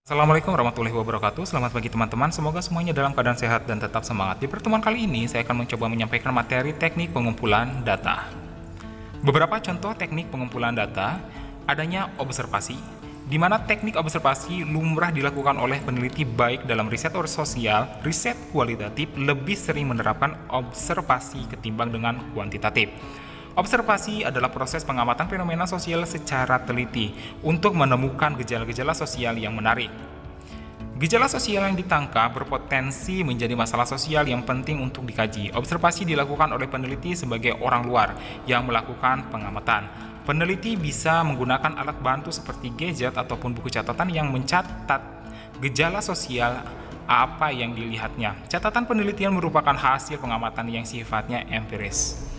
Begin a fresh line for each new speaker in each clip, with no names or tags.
Assalamualaikum warahmatullahi wabarakatuh. Selamat pagi teman-teman. Semoga semuanya dalam keadaan sehat dan tetap semangat. Di pertemuan kali ini saya akan mencoba menyampaikan materi teknik pengumpulan data. Beberapa contoh teknik pengumpulan data, adanya observasi, di mana teknik observasi lumrah dilakukan oleh peneliti baik dalam riset sosial, riset kualitatif lebih sering menerapkan observasi ketimbang dengan kuantitatif. Observasi adalah proses pengamatan fenomena sosial secara teliti untuk menemukan gejala-gejala sosial yang menarik. Gejala sosial yang ditangkap berpotensi menjadi masalah sosial yang penting untuk dikaji. Observasi dilakukan oleh peneliti sebagai orang luar yang melakukan pengamatan. Peneliti bisa menggunakan alat bantu seperti gadget ataupun buku catatan yang mencatat gejala sosial apa yang dilihatnya. Catatan penelitian merupakan hasil pengamatan yang sifatnya empiris.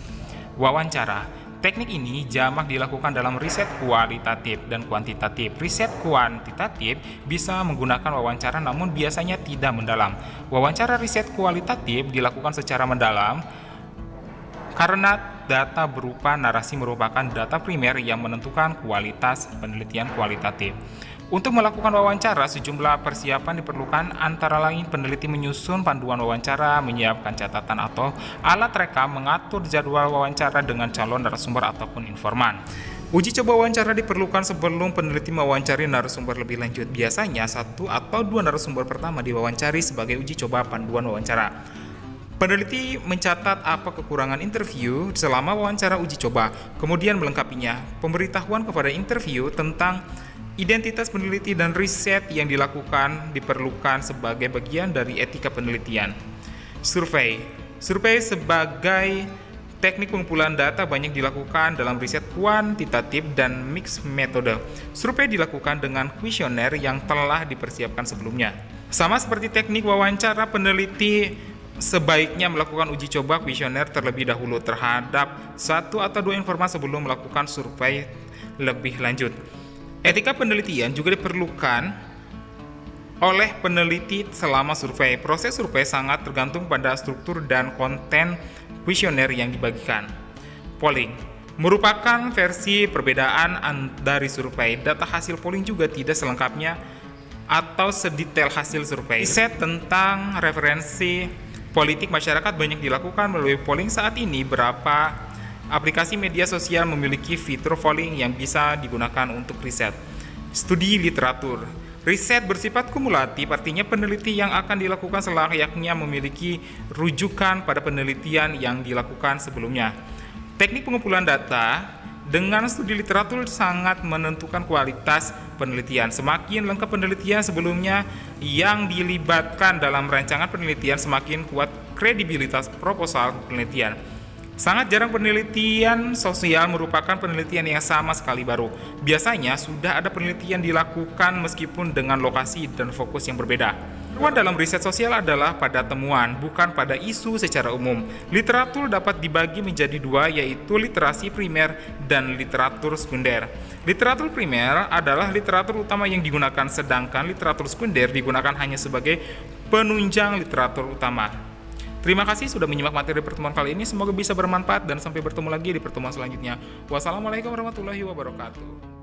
Wawancara. Teknik ini jamak dilakukan dalam riset kualitatif dan kuantitatif. Riset kuantitatif bisa menggunakan wawancara namun biasanya tidak mendalam. Wawancara riset kualitatif dilakukan secara mendalam karena data berupa narasi merupakan data primer yang menentukan kualitas penelitian kualitatif. Untuk melakukan wawancara, sejumlah persiapan diperlukan, antara lain peneliti menyusun panduan wawancara, menyiapkan catatan atau alat rekam, mengatur jadwal wawancara dengan calon narasumber ataupun informan. Uji coba wawancara diperlukan sebelum peneliti mewawancari narasumber lebih lanjut. Biasanya 1 atau 2 narasumber pertama diwawancari sebagai uji coba panduan wawancara. Peneliti mencatat apa kekurangan interview selama wawancara uji coba, kemudian melengkapinya. Pemberitahuan kepada interview tentang identitas peneliti dan riset yang dilakukan diperlukan sebagai bagian dari etika penelitian. Survei. Survei sebagai teknik pengumpulan data banyak dilakukan dalam riset kuantitatif dan mix metode. Survei dilakukan dengan kuesioner yang telah dipersiapkan sebelumnya. Sama seperti teknik wawancara, peneliti sebaiknya melakukan uji coba kuesioner terlebih dahulu terhadap 1 atau 2 informasi sebelum melakukan survei lebih lanjut. Etika penelitian juga diperlukan oleh peneliti selama survei. Proses survei sangat tergantung pada struktur dan konten kuesioner yang dibagikan. Polling merupakan versi perbedaan dari survei. Data hasil polling juga tidak selengkapnya atau sedetail hasil survei. Riset tentang referensi politik masyarakat banyak dilakukan melalui polling. Saat ini berapa aplikasi media sosial memiliki fitur polling yang bisa digunakan untuk riset. Studi literatur. Riset bersifat kumulatif, artinya peneliti yang akan dilakukan selayaknya memiliki rujukan pada penelitian yang dilakukan sebelumnya. Teknik pengumpulan data dengan studi literatur sangat menentukan kualitas penelitian. Semakin lengkap penelitian sebelumnya yang dilibatkan dalam rancangan penelitian, semakin kuat kredibilitas proposal penelitian. Sangat jarang penelitian sosial merupakan penelitian yang sama sekali baru. Biasanya sudah ada penelitian dilakukan meskipun dengan lokasi dan fokus yang berbeda. Temuan dalam riset sosial adalah pada temuan, bukan pada isu secara umum. Literatur dapat dibagi menjadi 2, yaitu literasi primer dan literatur sekunder. Literatur primer adalah literatur utama yang digunakan, sedangkan literatur sekunder digunakan hanya sebagai penunjang literatur utama. Terima kasih sudah menyimak materi pertemuan kali ini. Semoga bisa bermanfaat dan sampai bertemu lagi di pertemuan selanjutnya. Wassalamualaikum warahmatullahi wabarakatuh.